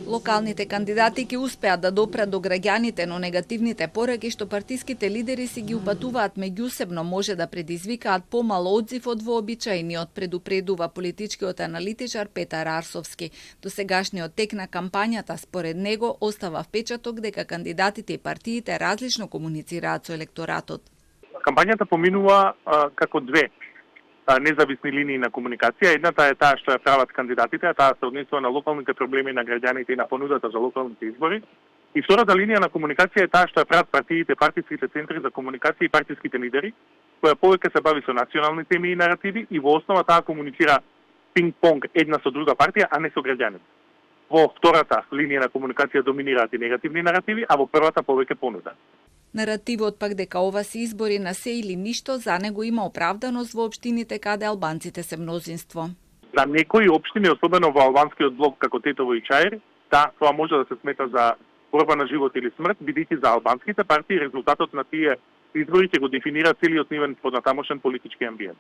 Локалните кандидати ќе успеат да допрат до граѓаните, но негативните пораки што партиските лидери си ги упатуваат меѓусебно може да предизвикаат помал одзив од вообичаениот, предупредува политичкиот аналитичар Петар Арсовски. Досегашниот тек на кампањата според него остава впечаток дека кандидатите и партиите различно комуницираат со електоратот. Кампањата поминува како две независни линии на комуникација. Едната е таа што ја прават кандидатите, а таа се однесува на локалните проблеми на граѓаните и на понудата за локалните избори. И втората линија на комуникација е таа што ја прават партиите, партиските центри за комуникација и партиските лидери, која повеќе се бави со национални теми и наративи и во основа таа комуницира пинг-понг една со друга партија, а не со граѓаните. Во втората линија на комуникација доминираат и негативни наративи, а во првата повеќе понуда. Наративот пак дека ова се избори на се или ништо за него има оправданост во општините каде албанците се мнозинство. За некои општини, особено во албанскиот блок како Тетово и Чаир, тоа може да се смета за борба на живот или смрт, бидејќи за албанските партии резултатот на тие избори ќе го дефинира целиот нивен понатамошен политички амбиент.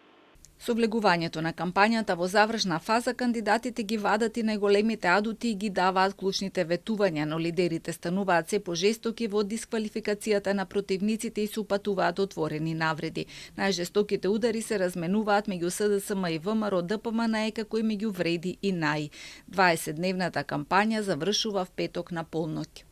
Со влегувањето на кампањата во завршна фаза, кандидатите ги вадат и најголемите адути и ги даваат клучните ветувања, но лидерите стануваат се пожестоки во дисквалификацијата на противниците и се упатуваат отворени навреди. Најжестоките удари се разменуваат меѓу СДСМ и ВМРО ДПМН како и меѓу Вреди и НАИ. 20-дневната кампања завршува в петок на полноќ.